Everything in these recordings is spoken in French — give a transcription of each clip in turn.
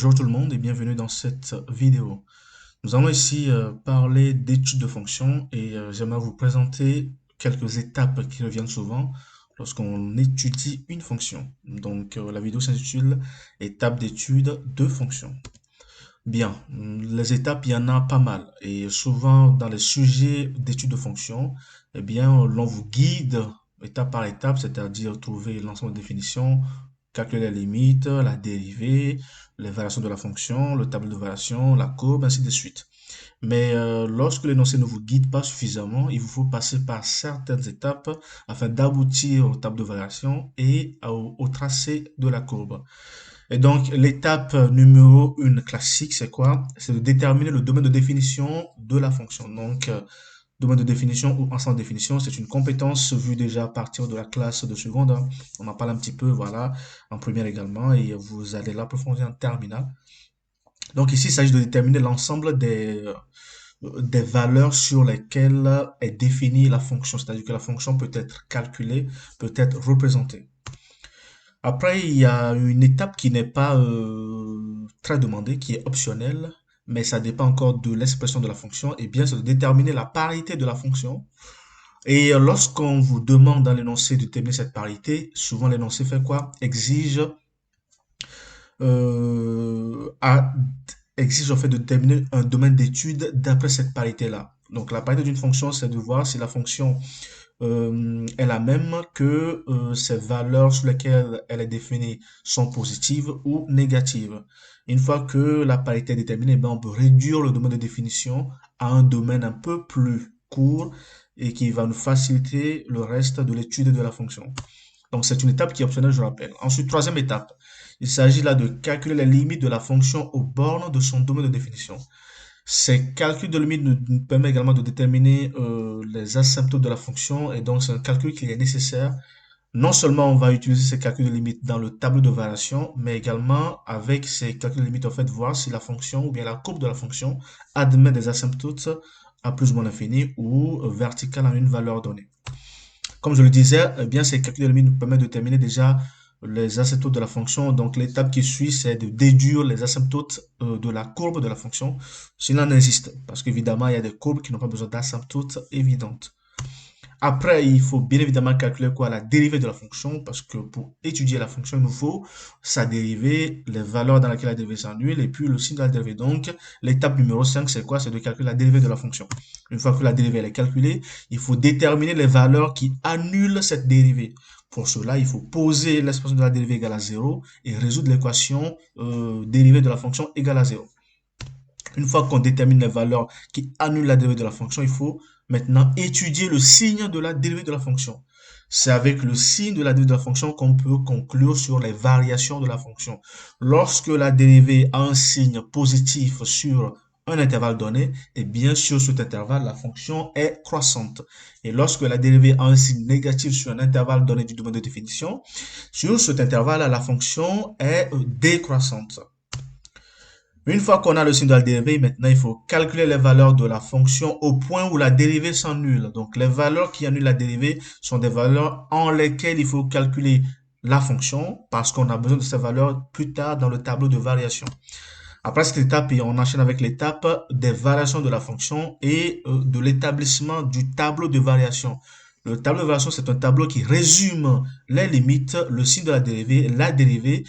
Bonjour tout le monde et bienvenue dans cette vidéo. Nous allons ici parler d'études de fonctions et j'aimerais vous présenter quelques étapes qui reviennent souvent lorsqu'on étudie une fonction. Donc la vidéo s'intitule Étapes d'étude de fonctions. Bien, les étapes, il y en a pas mal et souvent dans les sujets d'études de fonctions, eh bien l'on vous guide étape par étape, c'est-à-dire trouver l'ensemble de définitions, calculer les limites, la dérivée, les variations de la fonction, le tableau de variation, la courbe, ainsi de suite. Mais lorsque l'énoncé ne vous guide pas suffisamment, il vous faut passer par certaines étapes afin d'aboutir au tableau de variation et au tracé de la courbe. Et donc, l'étape numéro 1 classique, c'est quoi? C'est de déterminer le domaine de définition de la fonction. Donc, domaine de définition ou ensemble de définition, c'est une compétence vue déjà à partir de la classe de seconde, hein. On en parle un petit peu, voilà, en première également, et vous allez l'approfondir en terminale. Donc ici, il s'agit de déterminer l'ensemble des valeurs sur lesquelles est définie la fonction, c'est-à-dire que la fonction peut être calculée, peut être représentée. Après, il y a une étape qui n'est pas très demandée, qui est optionnelle, mais ça dépend encore de l'expression de la fonction, et bien c'est de déterminer la parité de la fonction. Et lorsqu'on vous demande dans l'énoncé de déterminer cette parité, souvent l'énoncé fait quoi? Euh, à- exige en fait de déterminer un domaine d'étude d'après cette parité-là. Donc la parité d'une fonction, c'est de voir si la fonction est la même que ces valeurs sur lesquelles elle est définie sont positives ou négatives. Une fois que la parité est déterminée, ben, on peut réduire le domaine de définition à un domaine un peu plus court et qui va nous faciliter le reste de l'étude de la fonction. Donc, c'est une étape qui est optionnelle, je rappelle. Ensuite, troisième étape, il s'agit là de calculer les limites de la fonction aux bornes de son domaine de définition. Ces calculs de limites nous permettent également de déterminer les asymptotes de la fonction et donc c'est un calcul qui est nécessaire. Non seulement on va utiliser ces calculs de limites dans le tableau de variation, mais également avec ces calculs de limites, en fait, voir si la fonction ou bien la courbe de la fonction admet des asymptotes à plus ou moins l'infini ou verticales à une valeur donnée. Comme je le disais, eh bien, ces calculs de limite nous permettent de déterminer déjà les asymptotes de la fonction. Donc, l'étape qui suit, c'est de déduire les asymptotes de la courbe de la fonction, s'il en existe. Parce qu'évidemment, il y a des courbes qui n'ont pas besoin d'asymptotes évidentes. Après, il faut bien évidemment calculer quoi? La dérivée de la fonction, parce que pour étudier la fonction, il nous faut sa dérivée, les valeurs dans lesquelles la dérivée s'annule, et puis le signe de la dérivée. Donc, l'étape numéro 5, c'est quoi? C'est de calculer la dérivée de la fonction. Une fois que la dérivée elle est calculée, il faut déterminer les valeurs qui annulent cette dérivée. Pour cela, il faut poser l'expression de la dérivée égale à 0 et résoudre l'équation dérivée de la fonction égale à 0. Une fois qu'on détermine les valeurs qui annulent la dérivée de la fonction, il faut maintenant étudier le signe de la dérivée de la fonction. C'est avec le signe de la dérivée de la fonction qu'on peut conclure sur les variations de la fonction. Lorsque la dérivée a un signe positif sur un intervalle donné, et bien sur cet intervalle, la fonction est croissante. Et lorsque la dérivée a un signe négatif sur un intervalle donné du domaine de définition, sur cet intervalle, la fonction est décroissante. Une fois qu'on a le signe de la dérivée, maintenant il faut calculer les valeurs de la fonction au point où la dérivée s'annule. Donc les valeurs qui annulent la dérivée sont des valeurs en lesquelles il faut calculer la fonction parce qu'on a besoin de ces valeurs plus tard dans le tableau de variation. Après cette étape, on enchaîne avec l'étape des variations de la fonction et de l'établissement du tableau de variation. Le tableau de variation, c'est un tableau qui résume les limites, le signe de la dérivée,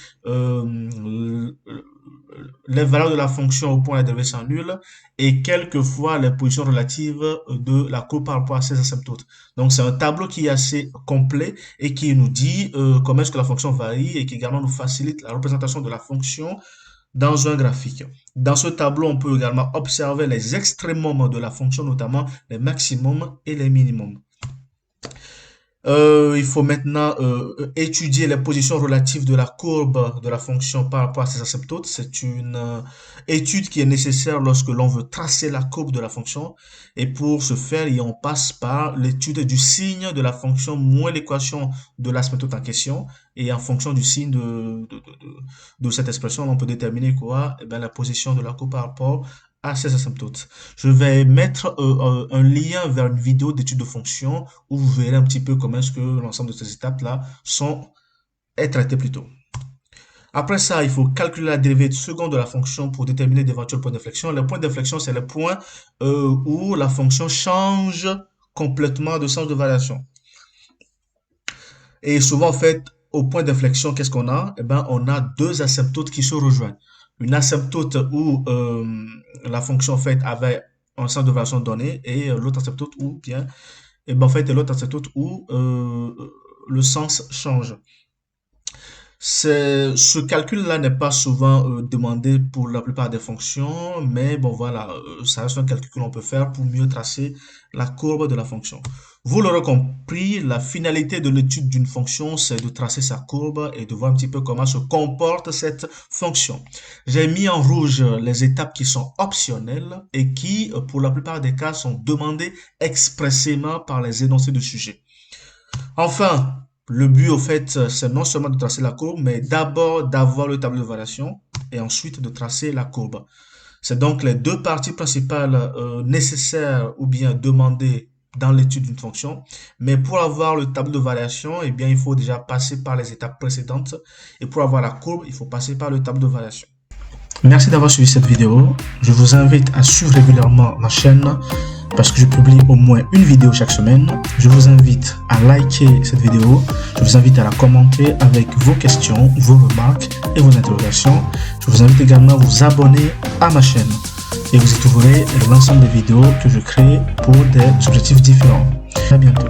les valeurs de la fonction au point où la dérivée s'annule et quelquefois les positions relatives de la courbe par rapport à ses asymptotes. Donc c'est un tableau qui est assez complet et qui nous dit comment est-ce que la fonction varie et qui également nous facilite la représentation de la fonction dans un graphique. Dans ce tableau, on peut également observer les extrémums de la fonction, notamment les maximums et les minimums. Il faut maintenant étudier les positions relatives de la courbe de la fonction par rapport à ses asymptotes. C'est une étude qui est nécessaire lorsque l'on veut tracer la courbe de la fonction. Et pour ce faire, on passe par l'étude du signe de la fonction moins l'équation de l'asymptote en question. Et en fonction du signe de cette expression, on peut déterminer quoi? Eh bien, la position de la courbe par rapport à ses asymptotes. Je vais mettre un lien vers une vidéo d'étude de fonction où vous verrez un petit peu comment est-ce que l'ensemble de ces étapes-là est traité plus tôt. Après ça, il faut calculer la dérivée seconde de la fonction pour déterminer d'éventuels points d'inflexion. Les points d'inflexion, c'est les points où la fonction change complètement de sens de variation. Et souvent, en fait, au point d'inflexion, qu'est-ce qu'on a? Eh ben, on a deux asymptotes qui se rejoignent. Une asymptote où la fonction en fait avait un sens de variation donné et l'autre asymptote où bien, et ben en fait, l'autre asymptote où le sens change. Ce calcul-là n'est pas souvent demandé pour la plupart des fonctions, mais bon voilà, ça reste un calcul que l'on peut faire pour mieux tracer la courbe de la fonction. Vous l'aurez compris, la finalité de l'étude d'une fonction, c'est de tracer sa courbe et de voir un petit peu comment se comporte cette fonction. J'ai mis en rouge les étapes qui sont optionnelles et qui, pour la plupart des cas, sont demandées expressément par les énoncés de sujet. Enfin, le but, au fait, c'est non seulement de tracer la courbe, mais d'abord d'avoir le tableau de variation et ensuite de tracer la courbe. C'est donc les deux parties principales nécessaires ou bien demandées dans l'étude d'une fonction. Mais pour avoir le tableau de variation, eh bien, il faut déjà passer par les étapes précédentes. Et pour avoir la courbe, il faut passer par le tableau de variation. Merci d'avoir suivi cette vidéo. Je vous invite à suivre régulièrement ma chaîne parce que je publie au moins une vidéo chaque semaine. Je vous invite à liker cette vidéo. Je vous invite à la commenter avec vos questions, vos remarques et vos interrogations. Je vous invite également à vous abonner à ma chaîne et vous y trouverez l'ensemble des vidéos que je crée pour des objectifs différents. À bientôt.